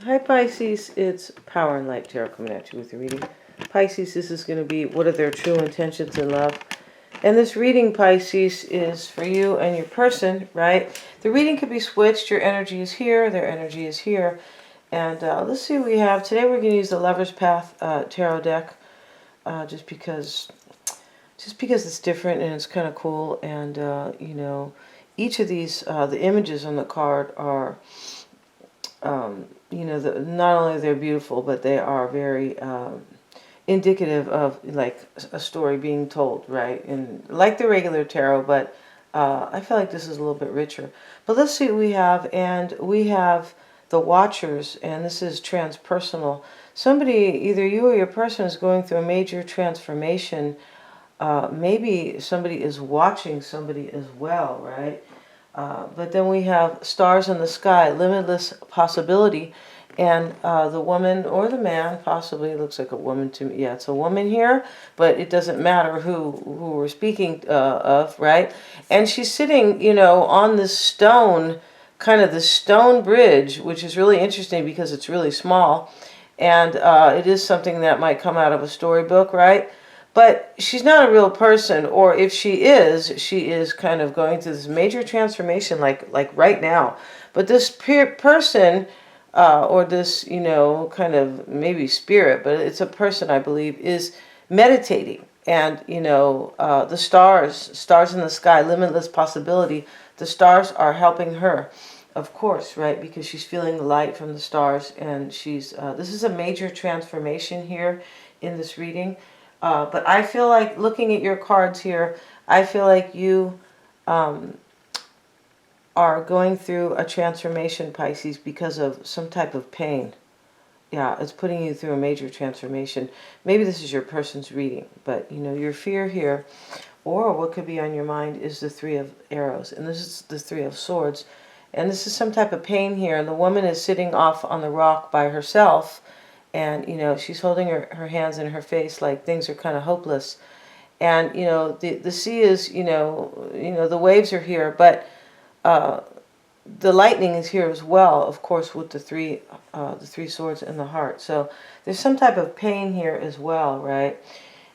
Hi Pisces, it's Power and Light Tarot coming at you with a reading. Pisces, this is going to be what are their true intentions in love. And this reading, Pisces, is for you and your person, right? The reading could be switched. Your energy is here, their energy is here. And let's see what we have. Today we're going to use the Lover's Path Tarot deck just because it's different and it's kind of cool. And, you know, each of these, the images on the card are... you know, not only they're beautiful, but they are very indicative of like a story being told, right? And like the regular tarot, but I feel like this is a little bit richer. But let's see what we have. And we have the Watchers, and this is transpersonal. Somebody, either you or your person, is going through a major transformation. Maybe somebody is watching somebody as well, right? But then we have stars in the sky, limitless possibility. And the woman or the man, possibly looks like a woman to me. Yeah, it's a woman here, but it doesn't matter who we're speaking of, right? And she's sitting, you know, on this stone, kind of the stone bridge, which is really interesting because it's really small. And it is something that might come out of a storybook, right? But she's not a real person, or if she is kind of going through this major transformation, like right now. But this person, or this, you know, kind of maybe spirit, but it's a person, I believe, is meditating. And, you know, the stars in the sky, limitless possibility, the stars are helping her, of course, right? Because she's feeling the light from the stars, and she's, this is a major transformation here in this reading. But I feel like, looking at your cards here, I feel like you are going through a transformation, Pisces, because of some type of pain. Yeah, it's putting you through a major transformation. Maybe this is your person's reading, but, you know, your fear here, or what could be on your mind, is the Three of Arrows. And this is the Three of Swords. And this is some type of pain here. And the woman is sitting off on the rock by herself. And, you know, she's holding her hands in her face like things are kind of hopeless. And, you know, the sea is, you know, the waves are here, but the lightning is here as well, of course, with the three swords in the heart. So there's some type of pain here as well, right?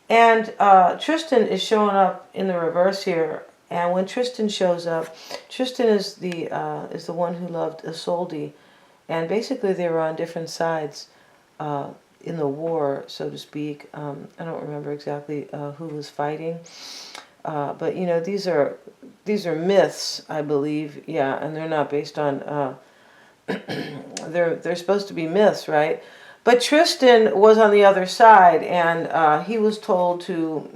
And Tristan is showing up in the reverse here. And when Tristan shows up, Tristan is the one who loved Isolde. And basically they were on different sides in the war, so to speak. I don't remember exactly who was fighting, but you know, these are myths, I believe. Yeah, and they're not based on. They're supposed to be myths, right? But Tristan was on the other side, and he was told to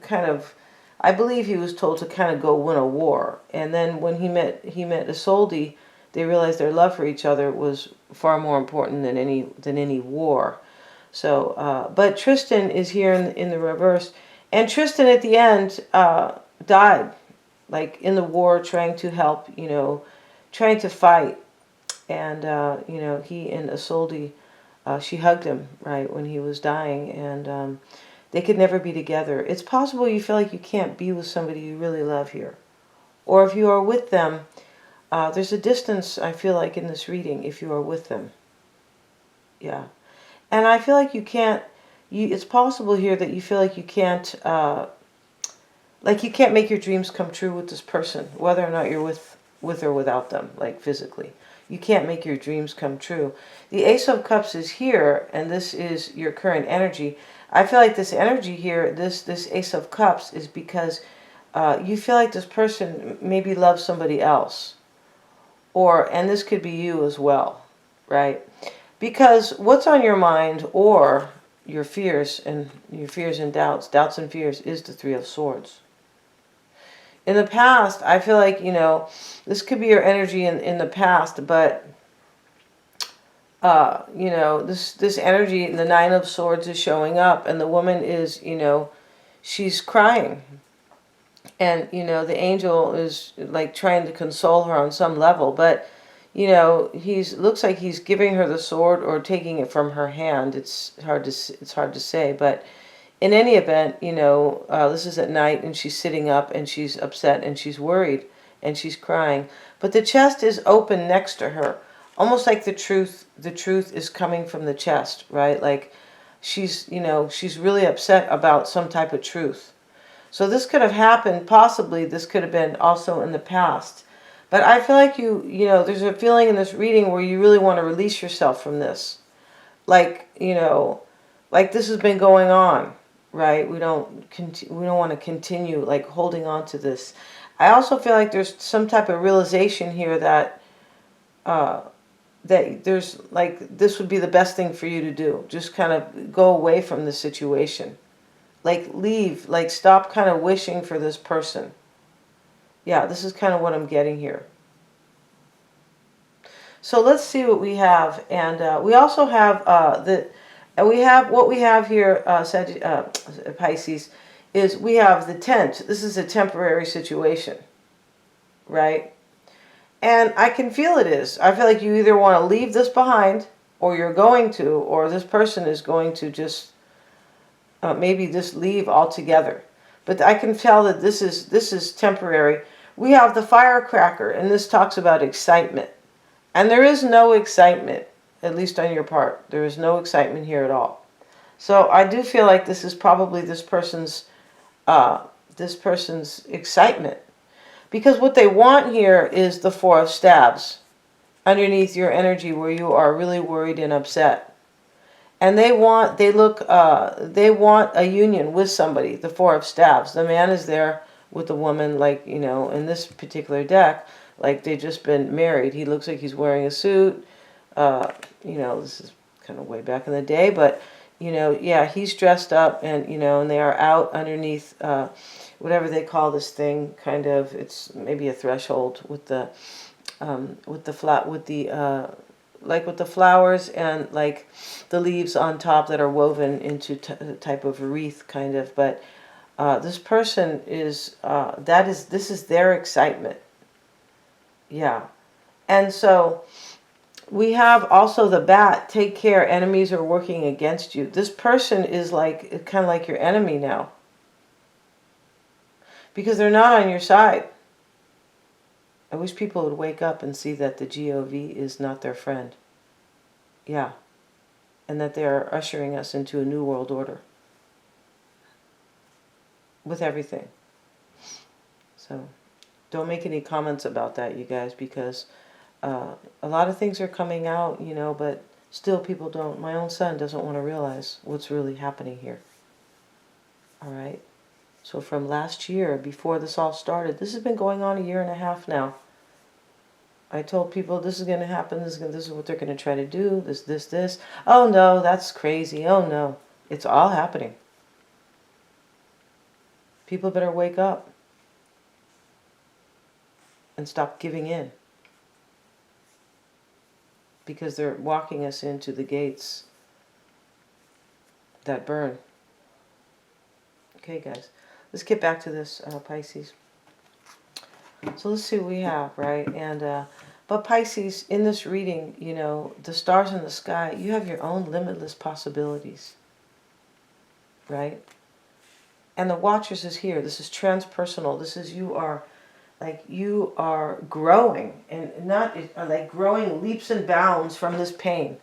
kind of. I believe he was told to kind of go win a war, and then when he met Isolde, they realized their love for each other was far more important than any war. So, but Tristan is here in the reverse, and Tristan at the end died, like in the war, trying to help, you know, trying to fight, and you know, he and Isolde, she hugged him right when he was dying, and they could never be together. It's possible you feel like you can't be with somebody you really love here, or if you are with them. There's a distance, I feel like, in this reading if you are with them. Yeah. And I feel like you can't, it's possible here that you feel like you can't make your dreams come true with this person, whether or not you're with or without them, like physically. You can't make your dreams come true. The Ace of Cups is here, and this is your current energy. I feel like this energy here, this Ace of Cups, is because you feel like this person maybe loves somebody else. And this could be you as well, right? Because what's on your mind, or your fears and doubts and fears, is the Three of Swords. In the past, I feel like, you know, this could be your energy in the past, but, you know, this energy, the Nine of Swords, is showing up, and the woman is, you know, she's crying. And, you know, the angel is like trying to console her on some level, but, you know, looks like he's giving her the sword or taking it from her hand. It's hard to say, but in any event, you know, this is at night, and she's sitting up, and she's upset, and she's worried, and she's crying. But the chest is open next to her. almost like the truth is coming from the chest, right? Like she's, you know, she's really upset about some type of truth. So this could have happened, possibly this could have been also in the past. But I feel like you know, there's a feeling in this reading where you really want to release yourself from this. Like, you know, like this has been going on, right? We don't want to continue like holding on to this. I also feel like there's some type of realization here that that there's like, this would be the best thing for you to do. Just kind of go away from the situation. Like leave, like stop kind of wishing for this person. Yeah, this is kind of what I'm getting here. So let's see what we have. And we also have what we have here, Pisces, is we have the tent. This is a temporary situation, right? And I can feel it is. I feel like you either want to leave this behind, or you're going to, or this person is going to just maybe just leave altogether. But I can tell that this is temporary. We have the firecracker, and this talks about excitement. And there is no excitement, at least on your part. There is no excitement here at all. So I do feel like this is probably this person's excitement. Because what they want here is the Four of Staves underneath your energy, where you are really worried and upset. And they want a union with somebody, the Four of Staves. The man is there with the woman, like, you know, in this particular deck, like they've just been married. He looks like he's wearing a suit. You know, this is kind of way back in the day, but, you know, yeah, he's dressed up, and, you know, and they are out underneath whatever they call this thing, kind of, it's maybe a threshold with the flowers and like the leaves on top that are woven into a type of wreath, kind of. But this person is this is their excitement. Yeah. And so we have also the bat. Take care, enemies are working against you. This person is like kind of like your enemy now, because they're not on your side. I wish people would wake up and see that the GOV is not their friend. Yeah. And that they are ushering us into a new world order. With everything. So, don't make any comments about that, you guys, because a lot of things are coming out, you know, but still people don't. My own son doesn't want to realize what's really happening here. All right? So from last year, before this all started, this has been going on 1.5 years now. I told people this is going to happen, this is what they're going to try to do, this. Oh no, that's crazy. Oh no. It's all happening. People better wake up and stop giving in. Because they're walking us into the gates that burn. Okay, guys. Let's get back to this, Pisces. So let's see what we have, right? And but Pisces, in this reading, you know, the stars in the sky, you have your own limitless possibilities, right? And the Watchers is here. This is transpersonal. This is you are growing, and not like growing leaps and bounds from this pain.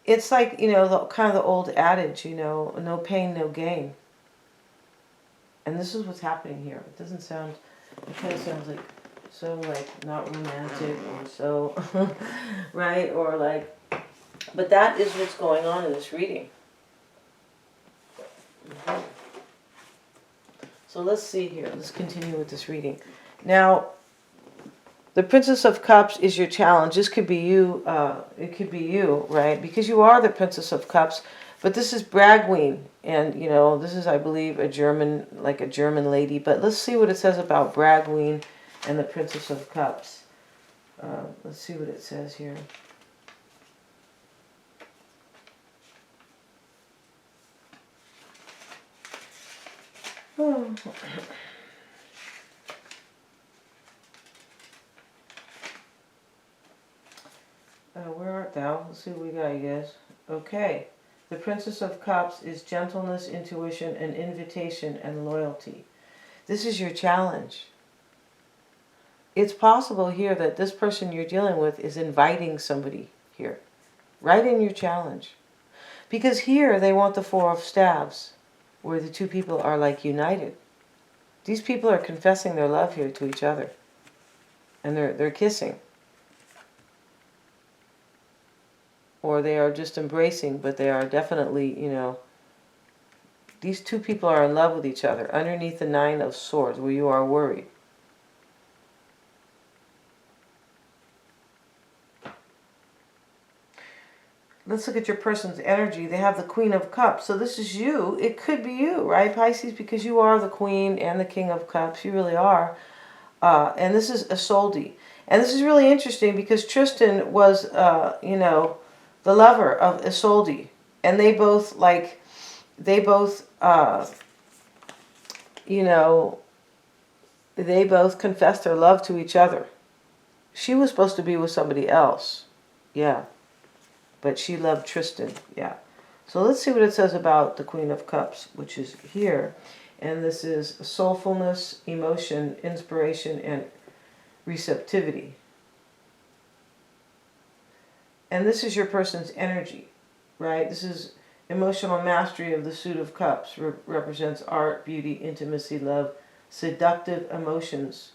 It's like, you know, kind of the old adage, you know, no pain, no gain. And this is what's happening here. It doesn't sound, it kind of sounds like so like not romantic or so, right? Or like, but that is what's going on in this reading. So let's see here. Let's continue with this reading. Now, the Princess of Cups is your challenge. This could be you. It could be you, right? Because you are the Princess of Cups. But this is Bragween. And, you know, this is, I believe, a German lady. But let's see what it says about Bragween and the Princess of Cups. Let's see what it says here. Oh. Where art thou? Let's see what we got, you guys. Okay. The Princess of Cups is gentleness, intuition, and invitation, and loyalty. This is your challenge. it's possible here that this person you're dealing with is inviting somebody here. Write in your challenge. Because here they want the Four of Staves, where the two people are like united. These people are confessing their love here to each other. And they're kissing. Or they are just embracing, but they are definitely, you know, these two people are in love with each other underneath the Nine of Swords, where you are worried. Let's look at your person's energy. They have the Queen of Cups. So this is you. It could be you, right, Pisces? Because you are the Queen and the King of Cups. You really are. And this is Isolde. And this is really interesting because Tristan was, you know, the lover of Isolde. And they both, you know, they both confessed their love to each other. She was supposed to be with somebody else. Yeah. But she loved Tristan. Yeah. So let's see what it says about the Queen of Cups, which is here. And this is soulfulness, emotion, inspiration, and receptivity. And this is your person's energy, right? This is emotional mastery of the Suit of Cups. Represents art, beauty, intimacy, love, seductive emotions,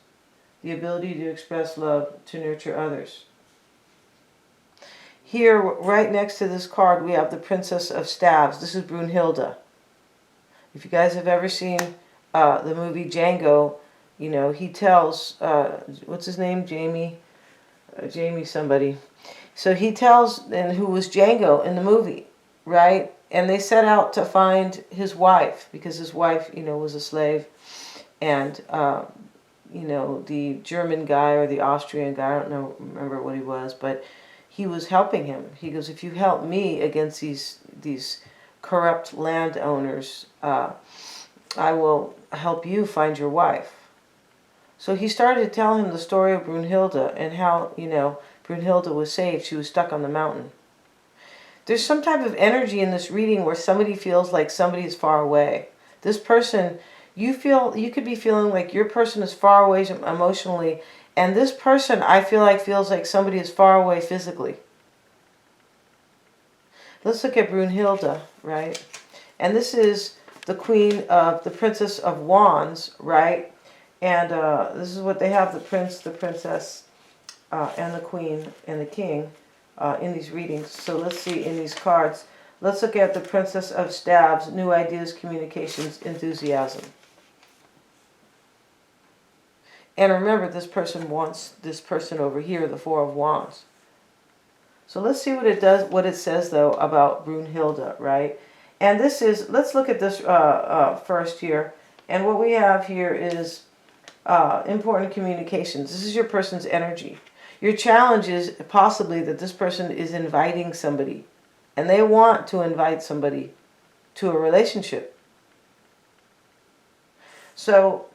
the ability to express love, to nurture others. Here, right next to this card, we have the Princess of Staves. This is Brunhilde. If you guys have ever seen the movie Django, you know, he tells, what's his name? Jamie somebody. So he tells, and who was Django in the movie, right? And they set out to find his wife, because his wife, you know, was a slave. And, you know, the German guy or the Austrian guy, I don't remember what he was, but he was helping him. He goes, if you help me against these corrupt landowners, I will help you find your wife. So he started to tell him the story of Brunhilde and how, you know, Brunhilde was saved. She was stuck on the mountain. There's some type of energy in this reading where somebody feels like somebody is far away. This person, you could be feeling like your person is far away emotionally, and this person, I feel like, feels like somebody is far away physically. Let's look at Brunhilde, right? And this is the the Princess of Wands, right? And this is what they have, the prince, the princess, and the queen, and the king in these readings. So let's see in these cards. Let's look at the Princess of Staves, new ideas, communications, enthusiasm. And remember, this person wants this person over here, the Four of Wands. So let's see what it does, what it says, though, about Brunhilde, right? And this is, let's look at this first here. And what we have here is important communications. This is your person's energy. Your challenge is possibly that this person is inviting somebody. And they want to invite somebody to a relationship. So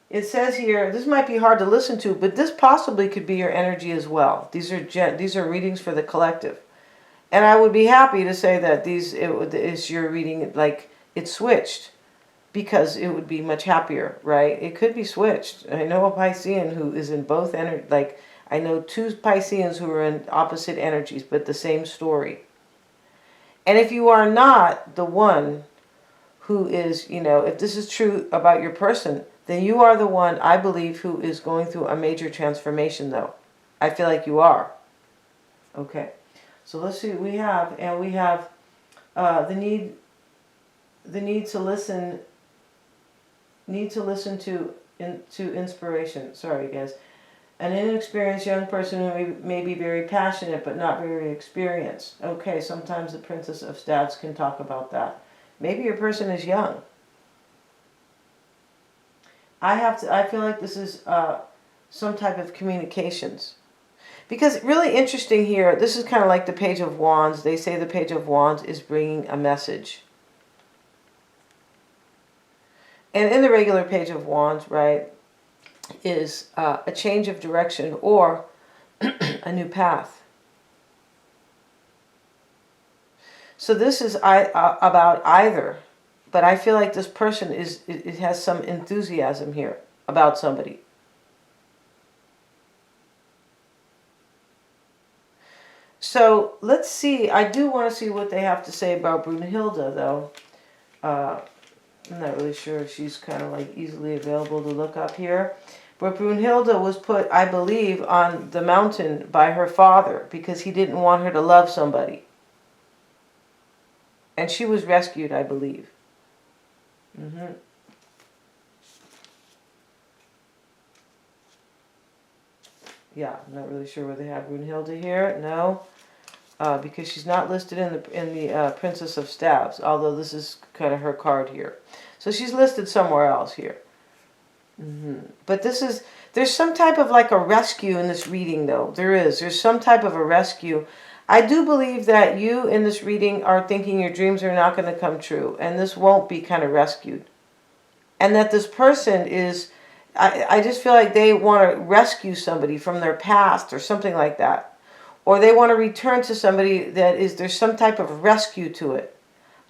it says here, this might be hard to listen to, but this possibly could be your energy as well. These are readings for the collective. And I would be happy to say that it is your reading, like it's switched, because it would be much happier, right? It could be switched. I know a Piscean who is in both energy, like I know two Pisceans who are in opposite energies, but the same story. And if you are not the one who is, you know, if this is true about your person, then you are the one, I believe, who is going through a major transformation, though. I feel like you are. Okay. So let's see what we have. And we have the need to listen to inspiration. Sorry, guys. An inexperienced young person who may be very passionate but not very experienced. Okay, sometimes the Princess of Staves can talk about that. Maybe your person is young. I feel like this is some type of communications. Because really interesting here, this is kind of like the Page of Wands. They say the Page of Wands is bringing a message. And in the regular Page of Wands, right, is a change of direction or a new path. So this is about either. But I feel like this person it has some enthusiasm here about somebody. So let's see. I do want to see what they have to say about Brunhilde, though. I'm not really sure if she's kind of like easily available to look up here. But Brunhilde was put, I believe, on the mountain by her father because he didn't want her to love somebody. And she was rescued, I believe. Yeah, I'm not really sure where they have Brunhilde here. No. Because she's not listed in the Princess of Staves, although this is kind of her card here. So she's listed somewhere else here. But there's some type of like a rescue in this reading, though. There's some type of a rescue. I do believe that you in this reading are thinking your dreams are not going to come true, and this won't be kind of rescued. And that this person is, I just feel like they want to rescue somebody from their past or something like that. Or they want to return to somebody that is, there's some type of rescue to it.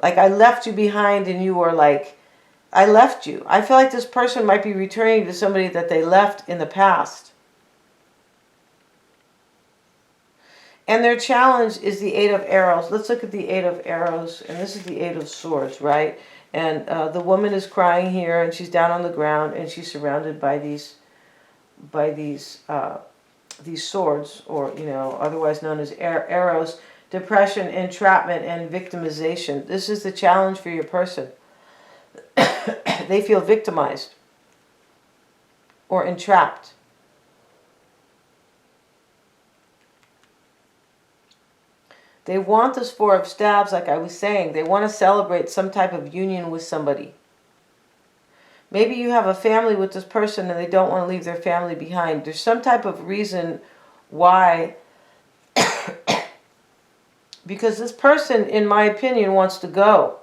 Like, I left you behind and you were like, I left you. I feel like this person might be returning to somebody that they left in the past. And their challenge is the Eight of Arrows. Let's look at the Eight of Arrows. And this is the Eight of Swords, right? And the woman is crying here and she's down on the ground and she's surrounded by these swords, or otherwise known as arrows. Depression, entrapment, and victimization. This is the challenge for your person. They feel victimized or entrapped. They want this Four of Staves, like I was saying. They want to celebrate some type of union with somebody. Maybe you have a family with this person and they don't want to leave their family behind. There's some type of reason why. Because this person, in my opinion, wants to go.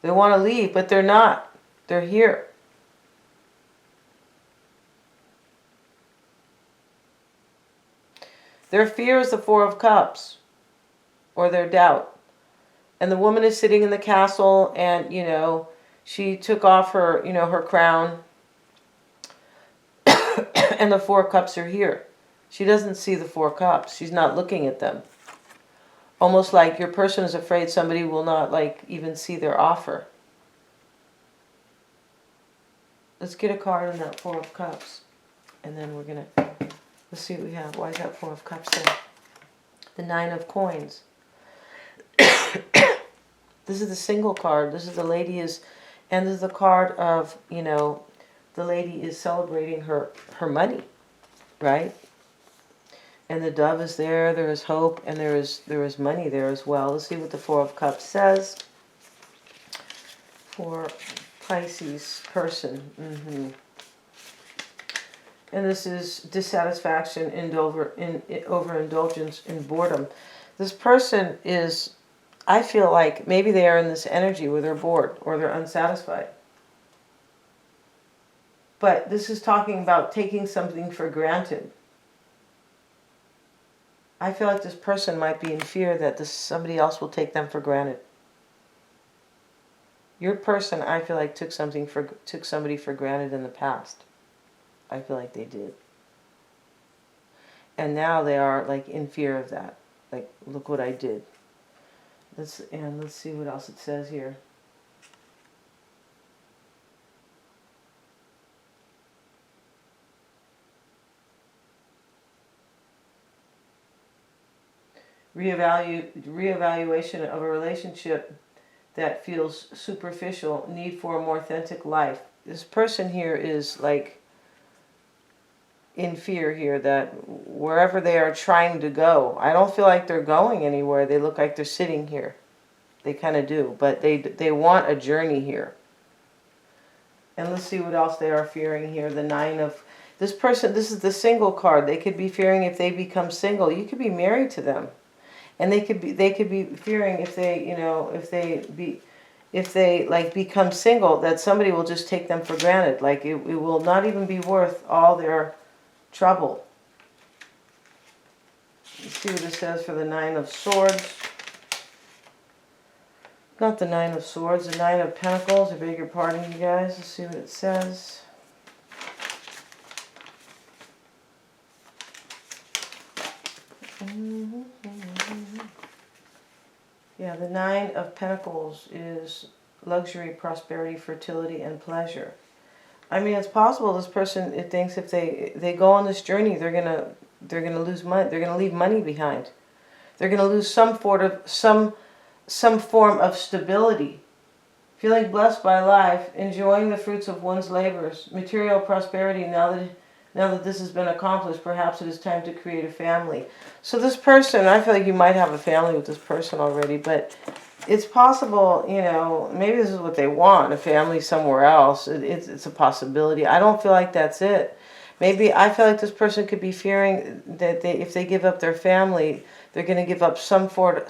They want to leave, but they're not. They're here. Their fear is the Four of Cups, or their doubt. And the woman is sitting in the castle and, she took off her, her crown. And the Four Cups are here. She doesn't see the Four Cups. She's not looking at them. Almost like your person is afraid somebody will not even see their offer. Let's get a card on that Four of Cups. And then we're going to, let's see what we have. Why is that Four of Cups there? The Nine of Coins. This is the single card. This is the lady is, and this is the card of, the lady is celebrating her money, right? And the dove is there. There is hope, and there is money there as well. Let's see what the Four of Cups says for Pisces person. And this is dissatisfaction, overindulgence, and boredom. This person is, I feel like maybe they are in this energy where they're bored or they're unsatisfied. But this is talking about taking something for granted. I feel like this person might be in fear that somebody else will take them for granted. Your person, I feel like, took somebody for granted in the past. I feel like they did. And now they are in fear of that. Like, look what I did. Let's see what else it says here. Reevaluation of a relationship that feels superficial, need for a more authentic life. This person here is in fear here that wherever they are trying to go, I don't feel like they're going anywhere. They look like they're sitting here. They kind of do, but they want a journey here. And let's see what else they are fearing here. The Nine of, this person, this is the single card. They could be fearing if they become single. You could be married to them. And they could be fearing if they become single, that somebody will just take them for granted. Like it will not even be worth all their trouble. Let's see what it says for the Nine of Swords. Not the Nine of Swords, the Nine of Pentacles. I beg your pardon, you guys. Let's see what it says. Yeah, the Nine of Pentacles is luxury, prosperity, fertility, and pleasure. I mean, it's possible this person, it thinks if they go on this journey, they're gonna lose money. They're gonna leave money behind. They're gonna lose some form of stability. Feeling blessed by life, enjoying the fruits of one's labors, material prosperity. Now that this has been accomplished, perhaps it is time to create a family. So this person, I feel like you might have a family with this person already, but it's possible, you know, maybe this is what they want, a family somewhere else. It's a possibility. I don't feel like that's it. Maybe I feel like this person could be fearing that if they give up their family, they're going to give up some form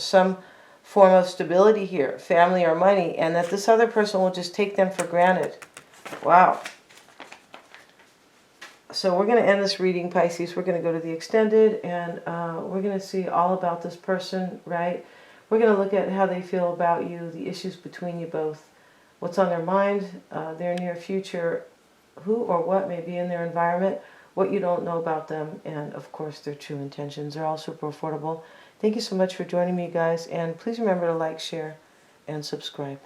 of stability here, family or money, and that this other person will just take them for granted. Wow. So we're going to end this reading, Pisces. We're going to go to the extended, and we're going to see all about this person, right? We're going to look at how they feel about you, the issues between you both, what's on their mind, their near future, who or what may be in their environment, what you don't know about them, and of course their true intentions. They're all super affordable. Thank you so much for joining me, guys, and please remember to like, share, and subscribe.